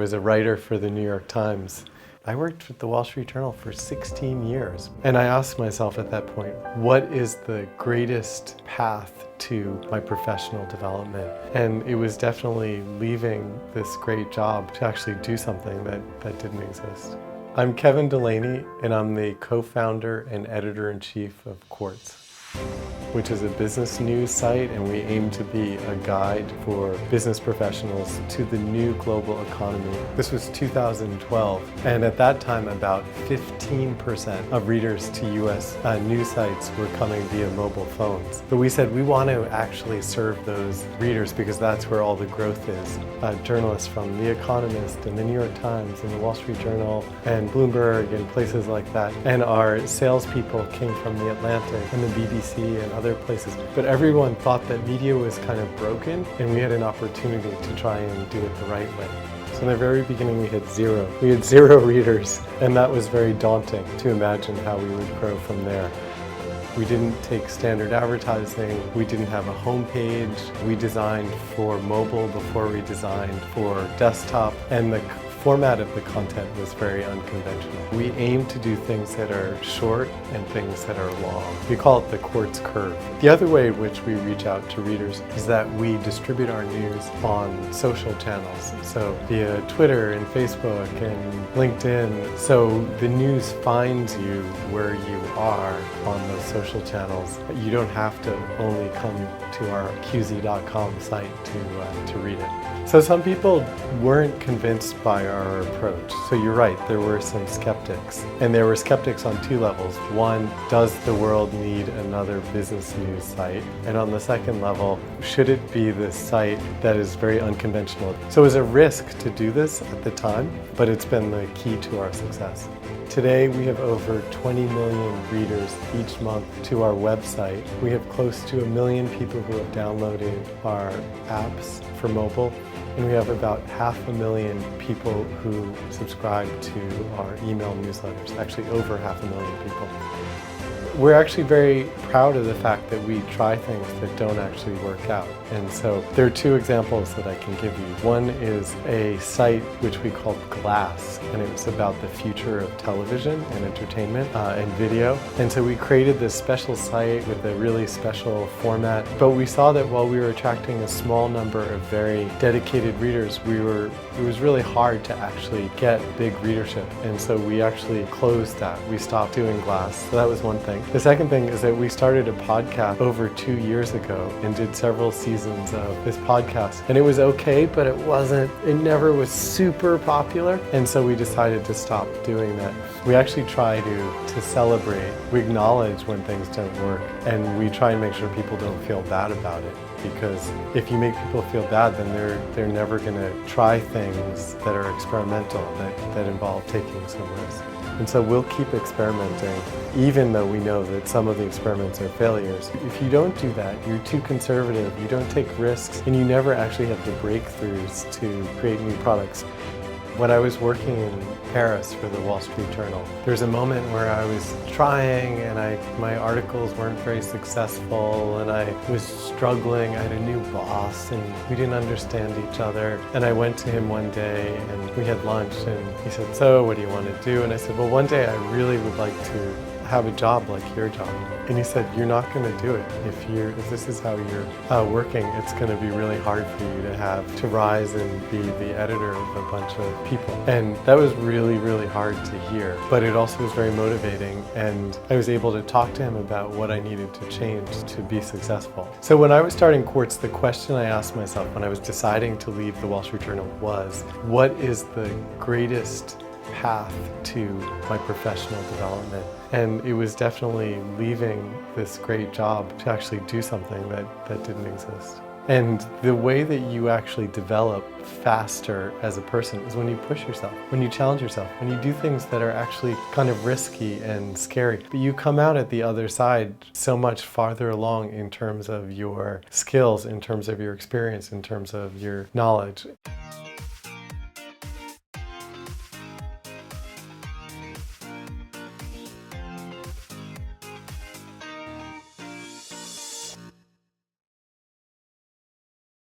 was a writer for the New York Times. I worked with the Wall Street Journal for 16 years. And I asked myself at that point, what is the greatest path to my professional development? And it was definitely leaving this great job to actually do something that didn't exist. I'm Kevin 딜레이니, and I'm the co-founder and editor-in-chief of Quartz, which is a business news site, and we aim to be a guide for business professionals to the new global economy. This was 2012, and at that time about 15% of readers to US news sites were coming via mobile phones. But we said we want to actually serve those readers because that's where all the growth is. Journalists from The Economist and the New York Times and the Wall Street Journal and Bloomberg and places like that. And our salespeople came from The Atlantic and the BBC and other places. But everyone thought that media was kind of broken, and we had an opportunity to try and do it the right way. So in the very beginning we had zero. We had zero readers, and that was very daunting to imagine how we would grow from there. We didn't take standard advertising. We didn't have a homepage. We designed for mobile before we designed for desktop, and the format of the content was very unconventional. We aim to do things that are short and things that are long. We call it the Quartz curve. The other way in which we reach out to readers is that we distribute our news on social channels. So via Twitter and Facebook and LinkedIn. So the news finds you where you are on those social channels. You don't have to only come to our qz.com site to read it. So some people weren't convinced by our approach. So you're right, there were some skeptics. And there were skeptics on two levels. One, does the world need another business news site? And on the second level, should it be this site that is very unconventional? So it was a risk to do this at the time, but it's been the key to our success. Today we have over 20 million readers each month to our website. We have close to 1 million people who have downloaded our apps for mobile. And we have about 500,000 people who subscribe to our email newsletters, actually over 500,000 people. We're actually very proud of the fact that we try things that don't actually work out. And so there are two examples that I can give you. One is a site which we called Glass, and it was about the future of television and entertainment and video. And so we created this special site with a really special format. But we saw that while we were attracting a small number of very dedicated readers, it was really hard to actually get big readership. And so we actually closed that. We stopped doing Glass. So that was one thing. The second thing is that we started a podcast over 2 years ago and did several seasons of this podcast. And it was okay, but it never was super popular. And so we decided to stop doing that. We actually try to celebrate. We acknowledge when things don't work, and we try and make sure people don't feel bad about it. Because if you make people feel bad, then they're never going to try things that are experimental, that involve taking some risk. And so we'll keep experimenting, even though we know that some of the experiments are failures. If you don't do that, you're too conservative, you don't take risks, and you never actually have the breakthroughs to create new products. When I was working in Paris for the Wall Street Journal, there was a moment where I was trying and my articles weren't very successful, and I was struggling. I had a new boss and we didn't understand each other. And I went to him one day and we had lunch, and he said, "So what do you want to do?" And I said, "Well, one day I really would like to have a job like your job." And he said, "You're not going to do it. If this is how you're working, it's going to be really hard for you to rise and be the editor of a bunch of people." And that was really, really hard to hear. But it also was very motivating, and I was able to talk to him about what I needed to change to be successful. So when I was starting Quartz, the question I asked myself when I was deciding to leave the Wall Street Journal was, what is the greatest path to my professional development? And it was definitely leaving this great job to actually do something that didn't exist. And the way that you actually develop faster as a person is when you push yourself, when you challenge yourself, when you do things that are actually kind of risky and scary. But you come out at the other side so much farther along in terms of your skills, in terms of your experience, in terms of your knowledge.